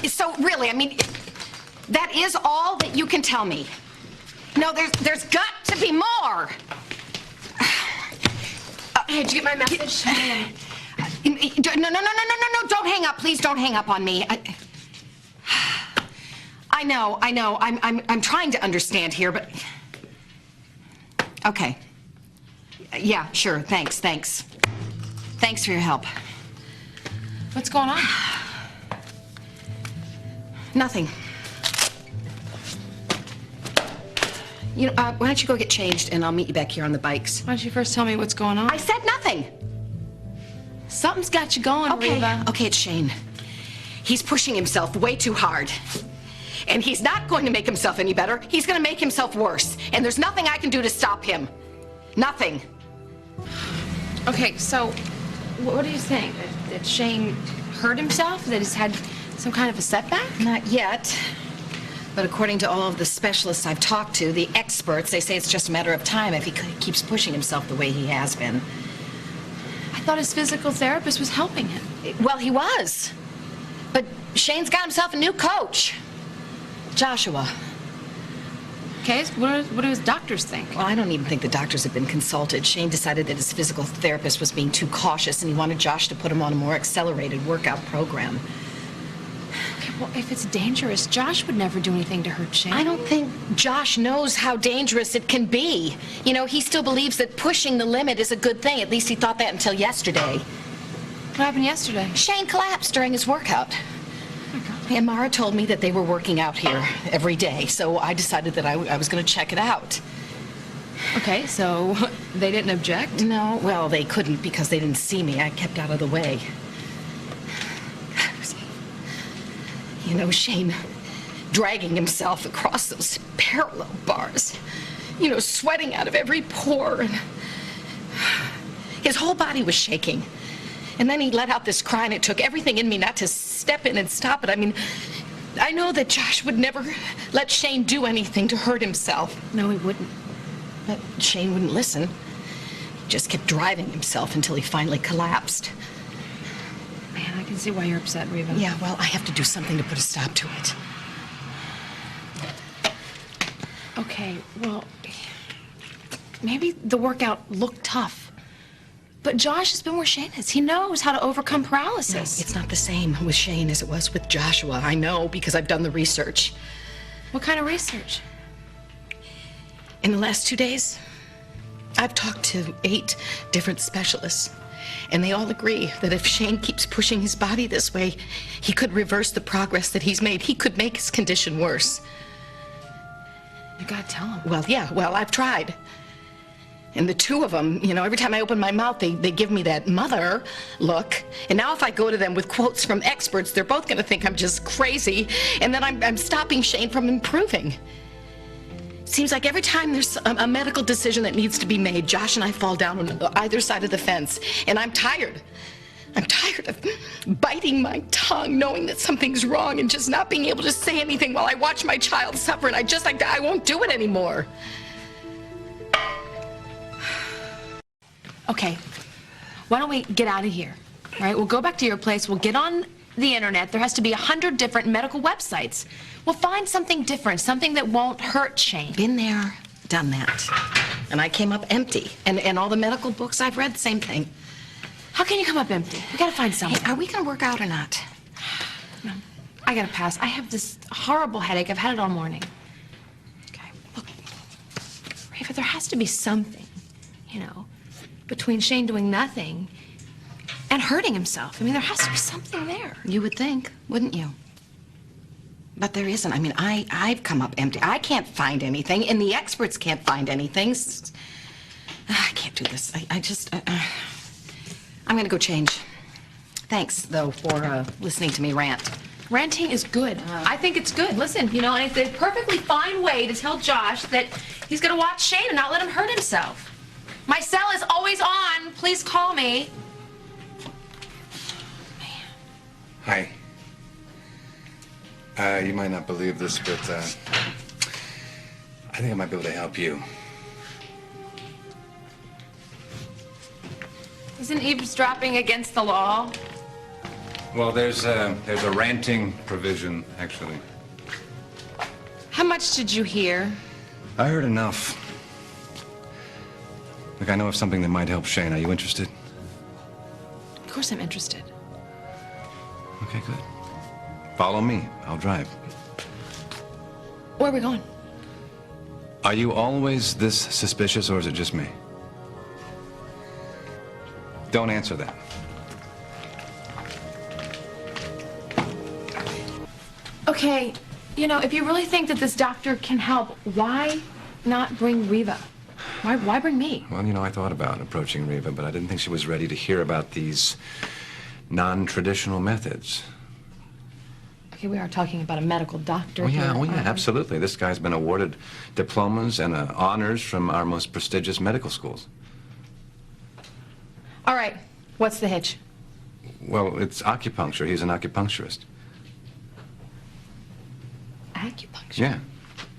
So really, I mean, that is all that you can tell me. No, there's got to be more. Hey, did you get my message? No, don't hang up. Please don't hang up on me. I know. I'm trying to understand here, but... Okay. Yeah, sure. Thanks. Thanks for your help. What's going on? Nothing. You know, why don't you go get changed, and I'll meet you back here on the bikes. Why don't you first tell me what's going on? I said nothing. Something's got you going, Reva. Okay, it's Shane. He's pushing himself way too hard. And he's not going to make himself any better. He's going to make himself worse. And there's nothing I can do to stop him. Nothing. Okay, so what are you saying? That Shane hurt himself? That he's had some kind of a setback? Not yet. But according to all of the specialists I've talked to, the experts, they say it's just a matter of time if he keeps pushing himself the way he has been. I thought his physical therapist was helping him. Well, he was. But Shane's got himself a new coach. Joshua. Okay, so what do his doctors think? Well, I don't even think the doctors have been consulted. Shane decided that his physical therapist was being too cautious, and he wanted Josh to put him on a more accelerated workout program. Okay, well, if it's dangerous, Josh would never do anything to hurt Shane. I don't think Josh knows how dangerous it can be. You know, he still believes that pushing the limit is a good thing. At least he thought that until yesterday. What happened yesterday? Shane collapsed during his workout. And Mara told me that they were working out here every day, so I decided that I was going to check it out. Okay, so they didn't object? No, well, they couldn't because they didn't see me. I kept out of the way. You know, Shane dragging himself across those parallel bars, you know, sweating out of every pore, and his whole body was shaking. And then he let out this cry, and it took everything in me not to step in and stop it. I mean, I know that Josh would never let Shane do anything to hurt himself. No, he wouldn't. But Shane wouldn't listen. He just kept driving himself until he finally collapsed. Man, I can see why you're upset, Reva. Yeah, well, I have to do something to put a stop to it. Okay, well, maybe the workout looked tough. But Josh has been where Shane is. He knows how to overcome paralysis. No, it's not the same with Shane as it was with Joshua. I know because I've done the research. What kind of research? In the last 2 days, I've talked to 8 different specialists, and they all agree that if Shane keeps pushing his body this way, he could reverse the progress that he's made. He could make his condition worse. You gotta tell him. Well, yeah, I've tried. And the 2 of them, you know, every time I open my mouth, they give me that mother look. And now if I go to them with quotes from experts, they're both going to think I'm just crazy. And then I'm stopping Shane from improving. It seems like every time there's a medical decision that needs to be made, Josh and I fall down on either side of the fence. And I'm tired. I'm tired of biting my tongue, knowing that something's wrong and just not being able to say anything while I watch my child suffer. And I won't do it anymore. Okay, why don't we get out of here, all right? We'll go back to your place. We'll get on the internet. There has to be 100 different medical websites. We'll find something different, something that won't hurt Shane. Been there, done that. And I came up empty. And all the medical books I've read, same thing. How can you come up empty? We gotta find something. Hey, are we gonna work out or not? No, I gotta pass. I have this horrible headache. I've had it all morning. Okay, look, Reva, there has to be something, you know, between Shane doing nothing and hurting himself. I mean, there has to be something there. You would think, wouldn't you? But there isn't. I mean, I've come up empty. I can't find anything, and the experts can't find anything. I can't do this. I'm gonna go change. Thanks, though, for listening to me rant. Ranting is good. I think it's good. Listen, you know, and it's a perfectly fine way to tell Josh that he's gonna watch Shane and not let him hurt himself. My cell is always on. Please call me. Hi. You might not believe this, but I think I might be able to help you. Isn't eavesdropping against the law? Well, there's a ranting provision, actually. How much did you hear? I heard enough. Look, I know of something that might help Shane. Are you interested? Of course I'm interested. Okay, good. Follow me. I'll drive. Where are we going? Are you always this suspicious, or is it just me? Don't answer that. Okay, you know, if you really think that this doctor can help, why not bring Reva? Why bring me? Well, you know, I thought about approaching Reva, but I didn't think she was ready to hear about these non-traditional methods. Okay, we are talking about a medical doctor Oh, yeah, here. oh, yeah, absolutely. This guy's been awarded diplomas and honors from our most prestigious medical schools. All right, what's the hitch? Well, it's acupuncture. He's an acupuncturist. Acupuncture? Yeah.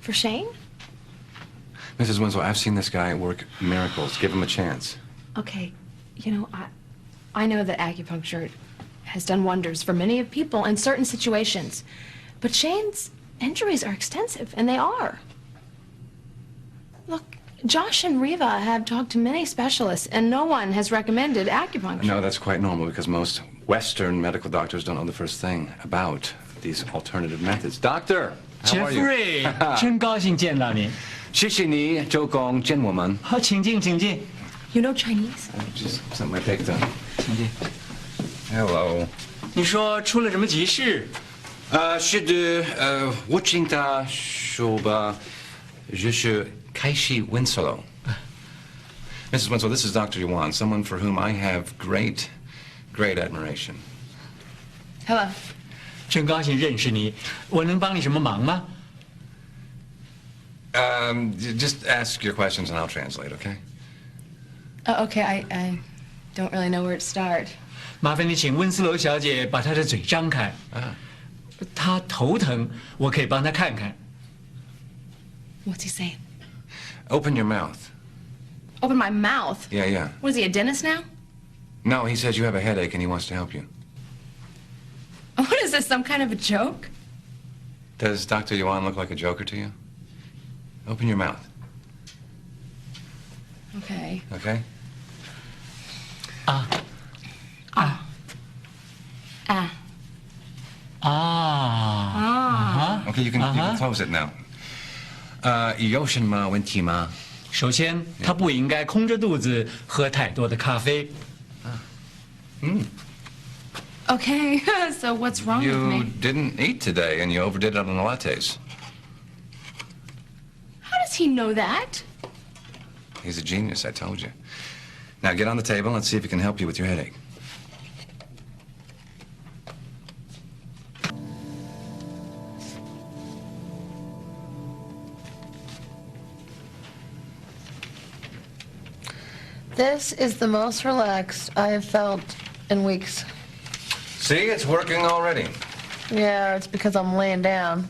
For Shane? Mrs. Winslow, I've seen this guy work miracles. Give him a chance. Okay, you know, I know that acupuncture has done wonders for many people in certain situations, but Shane's injuries are extensive, and they are. Look, Josh and Reva have talked to many specialists, and no one has recommended acupuncture. No, that's quite normal because most Western medical doctors don't know the first thing about these alternative methods. Doctor, how are you? Jeffrey，真高兴见到你。谢谢你，周公见我们。好，请进，请进， You know Chinese? Just something I picked up. 请进。 Hello. 你说出了什么急事？是的，我请他说吧，je suis Cassie Winslow. Mrs. Winslow, this is Dr. Yuan, someone for whom I have great admiration. Hello. 真高兴认识你，我能帮你什么忙吗？ Just ask your questions and I'll translate, okay? Okay, I don't really know where to start. 麻烦你请温斯楼小姐把她的嘴张开。她头疼，我可以帮她看看。 What's he saying? Open your mouth. Open my mouth? Yeah, yeah. What is he, a dentist now? No, he says you have a headache and he wants to help you. What is this, some kind of a joke? Does Dr. Yuan look like a joker to you? Open your mouth, Okay. okay? Ah. Okay, you can close it now. 有什么问题吗？首先，她不应该空着肚子喝太多的咖啡。 Okay, so what's wrong with You me? didn't eat today and you overdid it on the lattes. How does he know that? He's a genius, I told you. Now get on the table and see if he can help you with your headache. This is the most relaxed I have felt in weeks. See, it's working already. Yeah, it's because I'm laying down.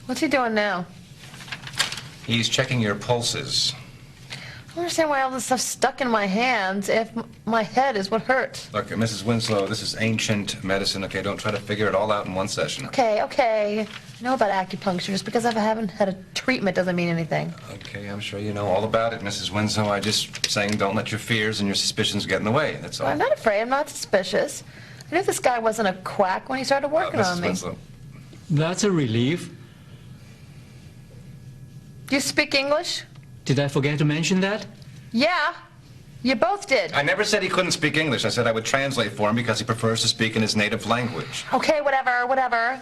What's he doing now? He's checking your pulses. I don't understand why all this stuff's stuck in my hands if my head is what hurts. Look, Mrs. Winslow, this is ancient medicine, okay? Don't try to figure it all out in one session. Okay. I know about acupuncture. Just because I haven't had a treatment doesn't mean anything. Okay, I'm sure you know all about it, Mrs. Winslow. I just saying don't let your fears and your suspicions get in the way, that's all. I'm not afraid. I'm not suspicious. I knew this guy wasn't a quack when he started working Mrs. on me. Winslow. That's a relief. Do you speak English? Did I forget to mention that? Yeah. You both did. I never said he couldn't speak English. I said I would translate for him because he prefers to speak in his native language. Okay, whatever.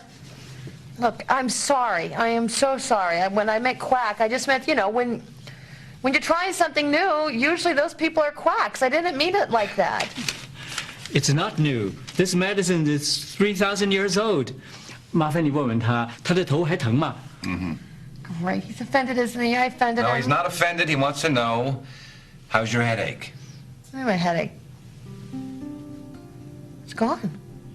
Look, I'm sorry. I am so sorry. When I meant quack, I just meant, you know, when you're trying something new, usually those people are quacks. I didn't mean it like that. It's not new. This medicine is 3,000 years old. 麻烦你问问他，他的头还疼吗？ Great. He's offended, isn't he? I offended No, him. he's not offended. He wants to know, how's your headache? My headache. It's gone.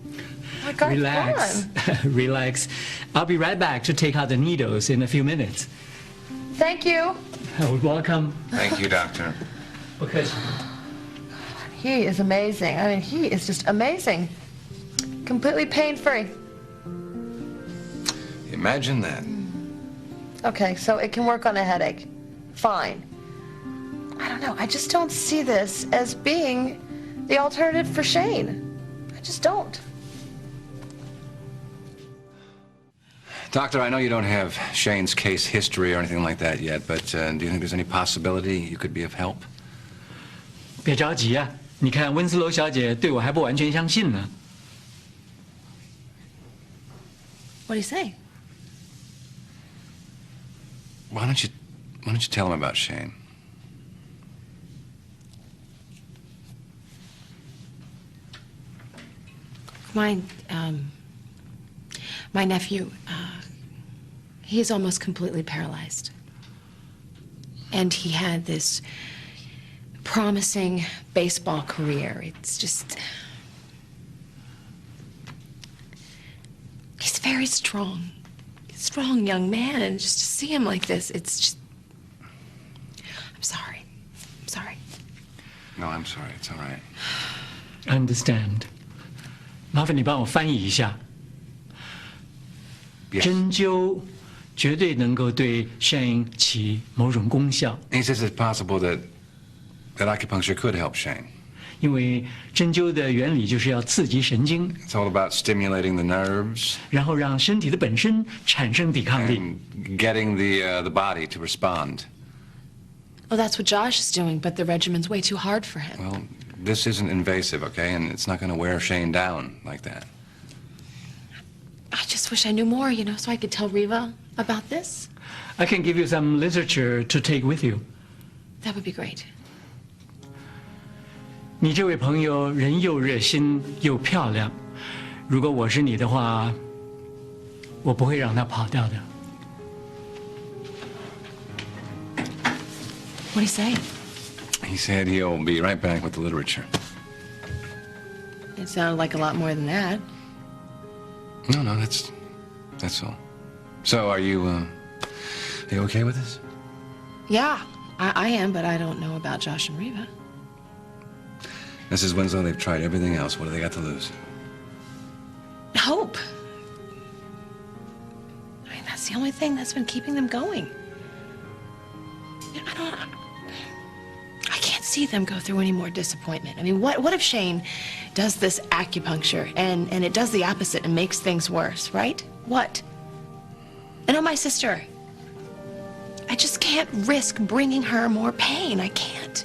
Oh my God, Relax. it's gone. Relax. I'll be right back to take out the needles in a few minutes. Thank you. Welcome. Thank you, doctor. 不客气。 He is amazing. I mean, he is just amazing. Completely pain-free. Imagine that. Okay, so it can work on a headache. Fine. I don't know. I just don't see this as being the alternative for Shane. I just don't. Doctor, I know you don't have Shane's case history or anything like that yet, but do you think there's any possibility you could be of help? 别着急啊，你看温斯楼小姐对我还不完全相信呢。 What do you say? Why don't you tell him about Shane? My nephew, he's almost completely paralyzed. And he had this promising baseball career. It's just... He's very strong. Strong young man, and just to see him like this, it's just... I'm sorry. I'm sorry. No, I'm sorry. It's all right. Understand. 麻烦你帮我翻译一下。 Yes. 针灸绝对能够对 Shane 起某种功效， He says it's possible that acupuncture could help Shane. 因为针灸的原理就是要刺激神经， It's all about stimulating the nerves 然后让身体的本身产生抵抗力。 and getting the body to respond. Well, that's what Josh is doing, but the regimen's way too hard for him. Well, this isn't invasive, okay? And it's not going to wear Shane down like that. I just wish I knew more, you know, so I could tell Reva about this. I can give you some literature to take with you. That would be great. 你这位朋友人又热心又漂亮，如果我是你的话，我不会让她跑掉的。 What do you say? He said he'll be right back with the literature. It sounded like a lot more than that. No, that's all. So, are you okay with this? Yeah, I am, but I don't know about Josh and Reva. Mrs. Winslow, they've tried everything else. What do they got to lose? Hope. I mean, that's the only thing that's been keeping them going. I can't see them go through any more disappointment. I mean, what if Shane does this acupuncture and it does the opposite and makes things worse, right? What? And my sister. I just can't risk bringing her more pain. I can't.